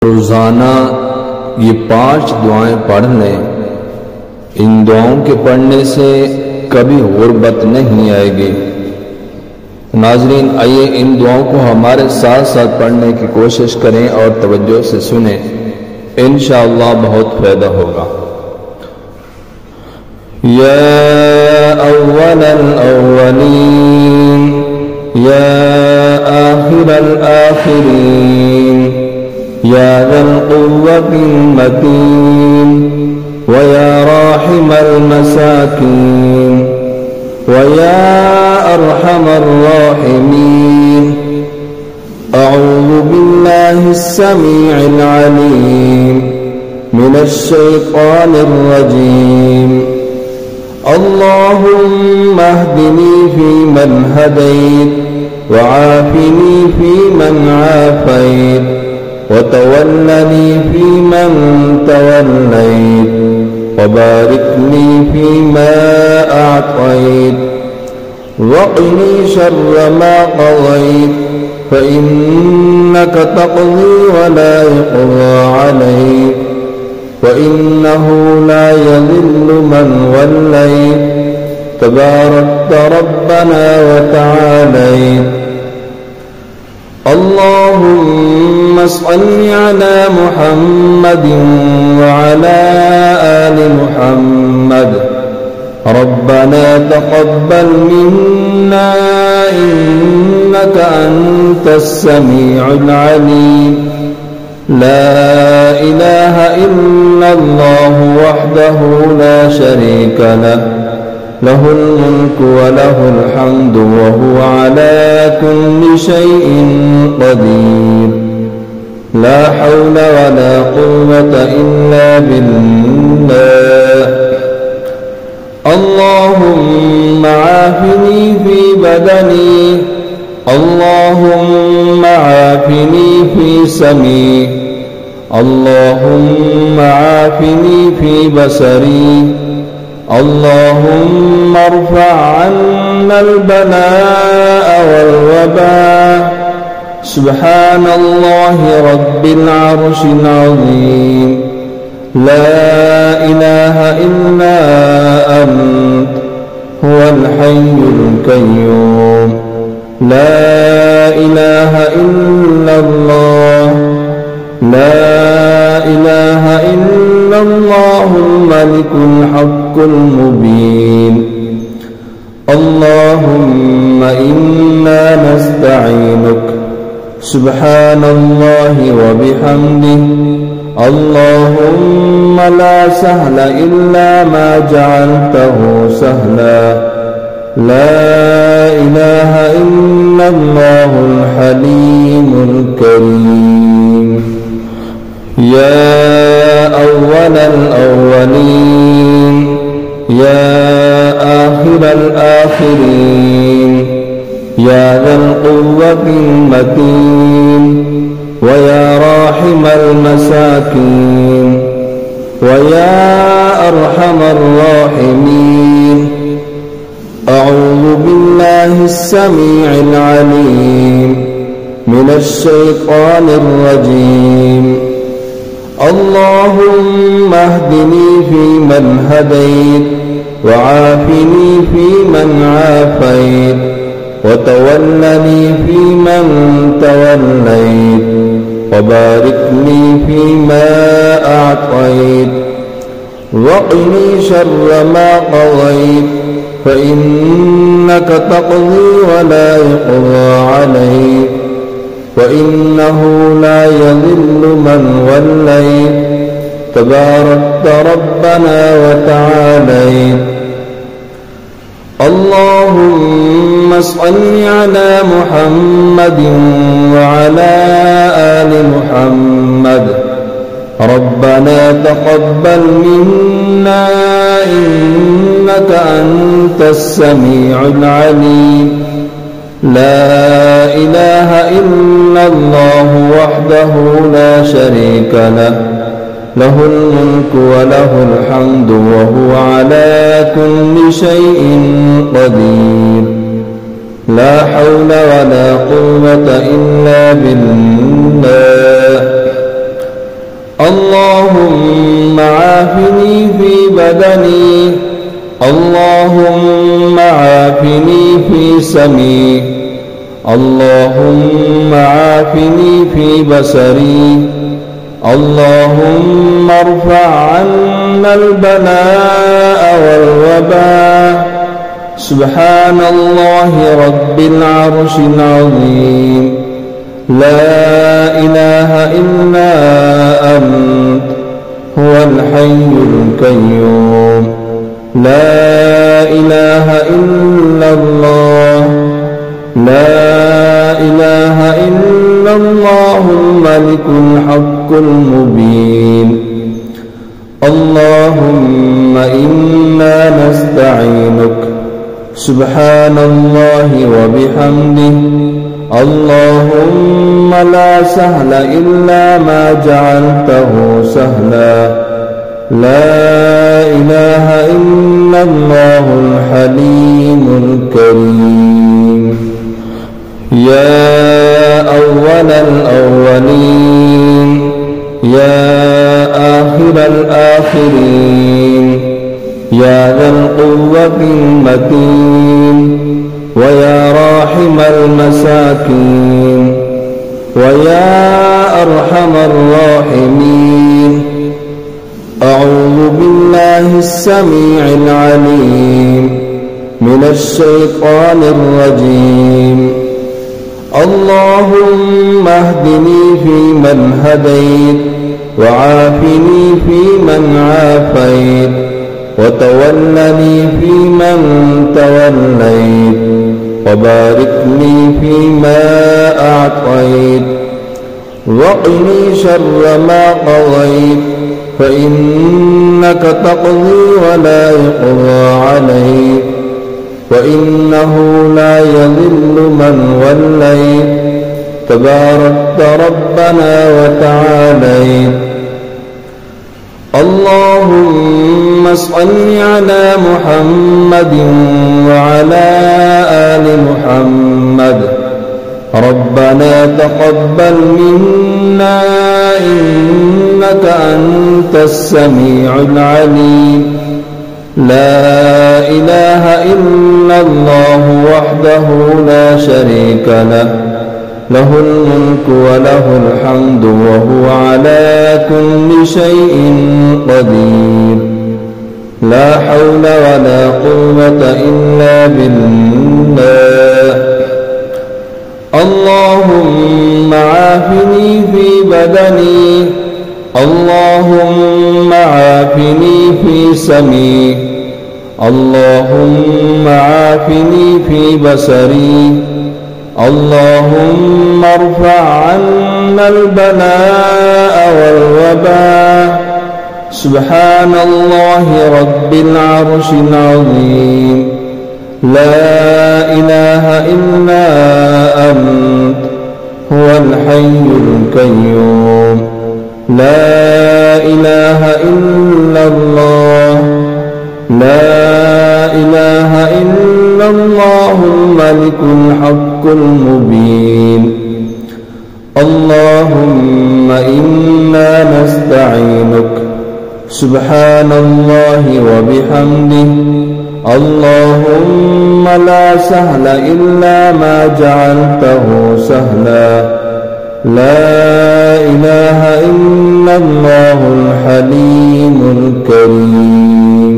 रोज़ाना ये 5 दुआएं पढ़ लें। इन दुआओं के पढ़ने से कभी गुर्बत नहीं आएगी। नाज़रीन, आइए इन दुआओं को हमारे साथ साथ पढ़ने की कोशिश करें और तवज्जो से सुने, इंशाअल्लाह बहुत फ़ायदा होगा। या अव्वलल अव्वलीन, या आखिरल आखिरीन, या ज़ल क़ुव्वतिल मतीन, व या राहिमल मसाकीन, व या अरहमर राहिमीन। अऊज़ु बिल्लाहिस समीइल अलीम मिनश शैतानिर रजीम। अल्लाहुम्मा अहदिनी फ़ीमन हदैत, व आफ़िनी फ़ीमन आफ़ैत, व तवल्लनी फ़ीमन तवल्लैत, व बारिक ली फ़ीमा अअतैत, व क़िनी शर्र मा क़ज़ैत, फ़इन्नक तक़ज़ी व ला युक़ज़ा अलैक, वइन्नहु ला यज़िल्लु मन वल्लैत, तबारकत रब्बना व तआलैत। अल्लाहुम्मा सल्लि अला मुहम्मदिन व अला आलि मुहम्मद। रब्बना तक़ब्बल मिन्ना इन्नक अंतस समीउल अलीम। ला इलाहा इल्लल्लाह वहदहु ला शरीका लह, लहुल मुल्कु व लहुल हम्दु व हुवा अला कुल्लि शैइन क़दीर। ला हौला व ला क़ुव्वता इल्ला बिल्लाह। अल्लाहुम्मा आफ़िनी फ़ी बदनी, अल्लाहुम्मा आफ़िनी फ़ी समी, अल्लाहुम्मा आफ़िनी फ़ी बसरी, अल्लाहुम्मा अर्फ़अ अन्नल बलाअ वल वबा। सुब्हानल्लाहि रब्बिल अर्शिल अज़ीम। ला इलाहा इल्ला अंत हुवल हय्युल क़य्यूम। ला इलाहा इल्लल्लाह, ला इलाहा इल्लल्लाहुल मलिकुल हक़्क़ुल मुबीन। अल्लाहुम्मा इन्ना नस्तईनुक। सुब्हानल्लाहि व बिहम्दिहि। अल्लाहुम्मा ला सहला इल्ला मा जअलतहु सहला। ला इलाहा इल्लल्लाहुल हलीमुल करीम। या अव्वलल अव्वलीन, या आखिरल आखिरीन, या ज़ल क़ुव्वतिल मतीन, व या राहिमल मसाकीन, व या अरहमर राहिमीन। अऊज़ु बिल्लाहिस समीइल अलीम मिनश शैतानिर रजीम। अल्लाहुम्मा अहदिनी फ़ीमन हदैत, व आफ़िनी फ़ीमन आफ़ैत, व तवल्लनी फ़ीमन तवल्लैत, व बारिक ली फ़ीमा अअतैत, व क़िनी शर्र मा क़ज़ैत, फ़इन्नक तक़ज़ी व ला युक़ज़ा अलैक, वइन्नहु ला यज़िल्लु मन वल्लैत, तबारकत रब्बना व तआलैत। अल्लाहुम्मा सल्लि अला मुहम्मदिन व अला आलि मुहम्मद। रब्बना तक़ब्बल मिन्ना इन्नक अंतस समीउल अलीम। ला इलाहा इल्लल्लाह वहदहु ला शरीका लह, लहुल मुल्कु व लहुल हम्दु व हुवा अला कुल्लि शैइन क़दीर। ला हौला व ला क़ुव्वता इल्ला बिल्लाह। اللهم عافني في بدني، اللهم عافني في سمعي، اللهم عافني في بصري، اللهم ارفع عنا البلاء والوباء. سبحان الله رب العرش العظيم. لا إله إلا أنت هو الحي القيوم. لا إله إلا الله، لا إله إلا الله الملك الحق المبين. اللهم إنا نستعينك. سبحان الله وبحمده. اللهم لا سهل إلا ما جعلته سهلا. لا إله إلا الله الحليم الكريم. يا أول الأولين، يا آخر الآخرين، يا ذا القوة المتين، ويا راحم المساكين، ويا أرحم الراحمين. أعوذ بالله السميع العليم من الشيطان الرجيم. اللهم اهدني فيمن هديت، وعافني فيمن عافيت، وتولني فيمن توليت، وبارك لي فيما أعطيت، وقني شر ما قضيت، فإنك تقضي ولا يقضى عليك، وإنه لا يذل من وليت. تباركت ربنا وتعاليت. اللهم صل على محمد وعلى آل محمد. ربنا تقبل منا إنك أنت السميع العليم. لا إله إلا الله وحده لا شريك له، له الملك وله الحمد وهو على كل شيء قدير. لا حول ولا قوة إلا بالله. اللهم عافني في بدني، اللهم عافني في سمعي، اللهم عافني في بصري، اللهم ارفع عنا البلاء والوباء. سبحان الله رب العرش العظيم. لا إله إلا أنت هو الحي القيوم. لا إله إلا الله، لا إله إلا الله الملك الحق المبين. اللهم إنا نستعينك. سبحان الله وبحمده. اللهم لا سهل إلا ما جعلته سهلا. لا إله إلا الله الحليم الكريم.